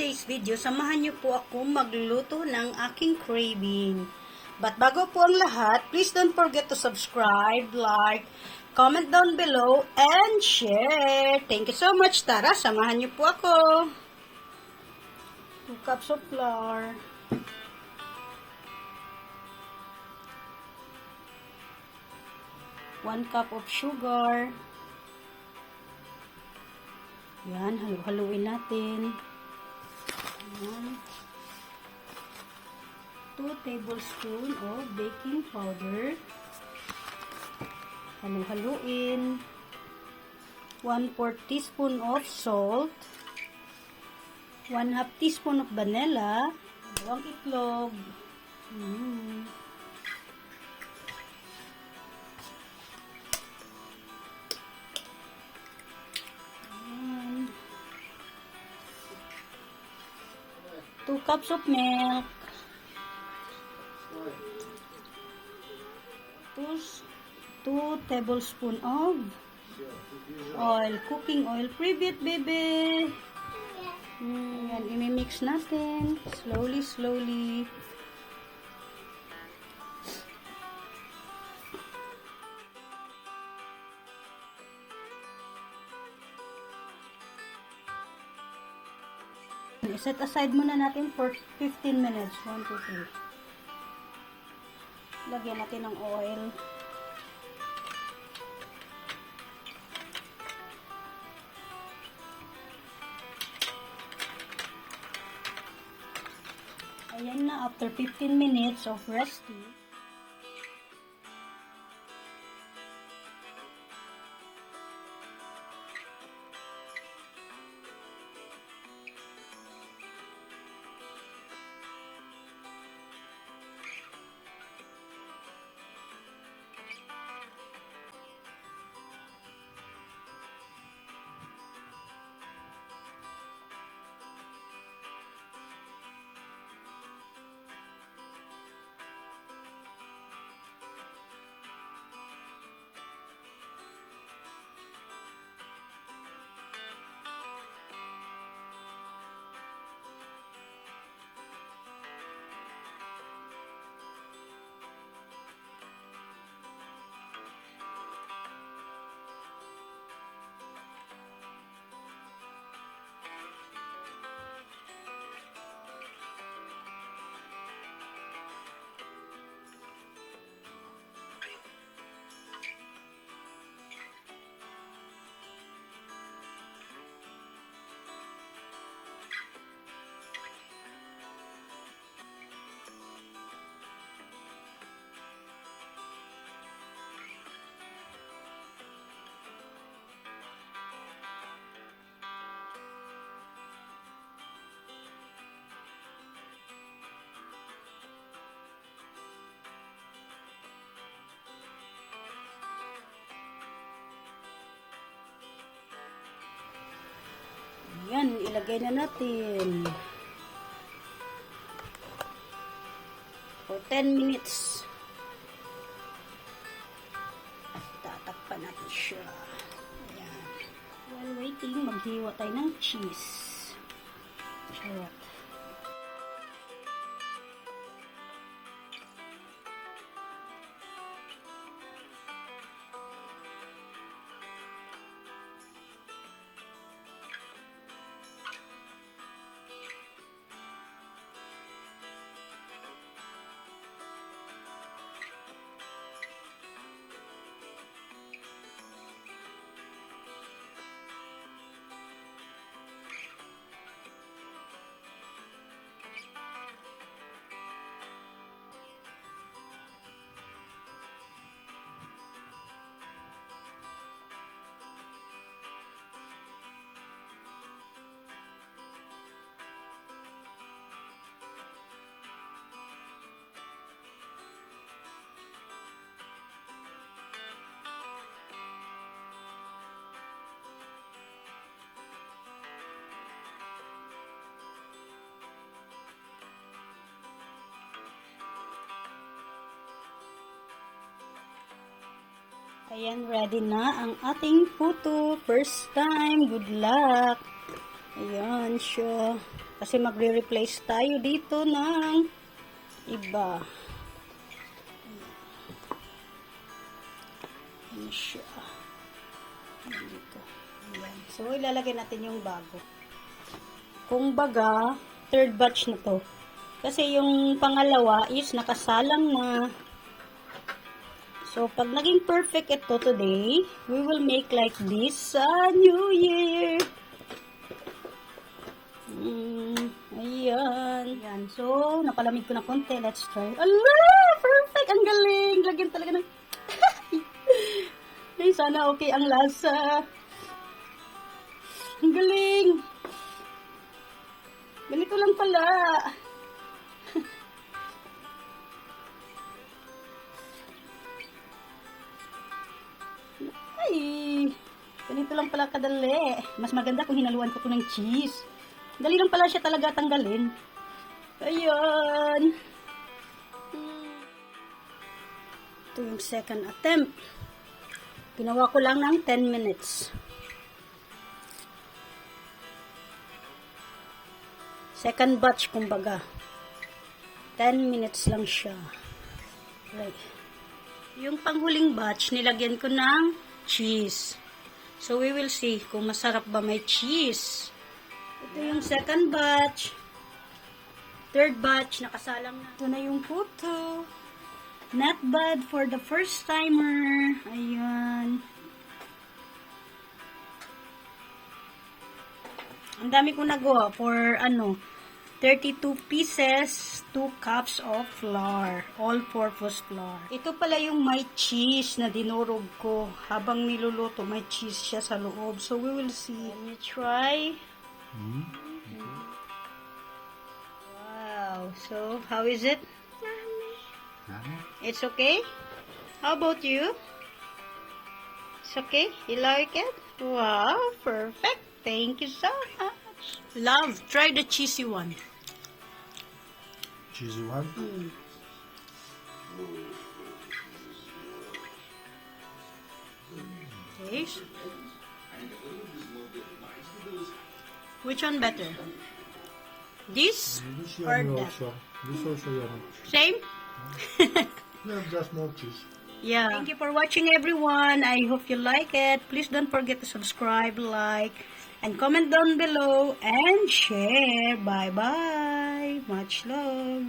today's video, samahan niyo po ako magluto ng aking craving. But bago po ang lahat, please don't forget to subscribe, like, comment down below, and share. Thank you so much. Tara, samahan niyo po ako. 2 cups of flour. 1 cup of sugar. Yan, halu-haluin natin. Yan. 2 tablespoons of baking powder. Halu-haluin. 1/4 teaspoon of salt. 1/2 teaspoon of vanilla. 2 itlog. Two cups of milk. 2 tablespoons of oil, cooking oil. Privet, baby. Yan, imimix natin. Slowly, slowly. Set aside muna natin for 15 minutes. 1, 2, 3. Lagyan natin ng oil. Ayan na, after 15 minutes of resting. Yan, ilagay na natin. For 10 minutes. Tatakpan natin siya. Ayan. While waiting, maghiwa tayo ng cheese. Charot. Ayan, ready na ang ating puto. First time. Good luck. Ayan siya. Kasi magre-replace tayo dito ng iba. Ayan siya. Dito. Ayan. So, ilalagay natin yung bago. Kung baga, third batch na to. Kasi yung pangalawa is nakasalang na. So, pag naging perfect ito today, we will make like this sa New Year. Ayan. Ayan. So, napalamig ko na konti. Let's try. Allah! Perfect! Ang galing! Lagyan talaga ng... Ay, sana okay ang lasa. Ang galing! Ganito lang pala. Ay, ganito lang pala kadali. Mas maganda kung hinaluan ko ito ng cheese. Dali lang pala siya talaga tanggalin. Ayan. Ito yung second attempt. Ginawa ko lang ng 10 minutes. Second batch, kumbaga. 10 minutes lang siya. Right. Yung panghuling batch, nilagyan ko ng cheese. So, we will see kung masarap ba may cheese. Ito yung second batch. Third batch, nakasalang na. Ito na yung photo. Not bad for the first timer. Ayan. Ang dami kong nagawa for 32 pieces, 2 cups of flour, all-purpose flour. Ito pala yung may cheese na dinurog ko. Habang niluluto, may cheese siya sa loob. So, we will see. Can you try? Wow. So, how is it? It's okay? How about you? It's okay? You like it? Wow, perfect. Thank you so much. Love, try the cheesy one. Cheesy one? Taste. Which one better? This This or yummy that? also. This also yummy. Same? Yeah, just more cheese. Yeah. Thank you for watching, everyone. I hope you like it. Please don't forget to subscribe, like, and comment down below and share. Bye-bye. Much love.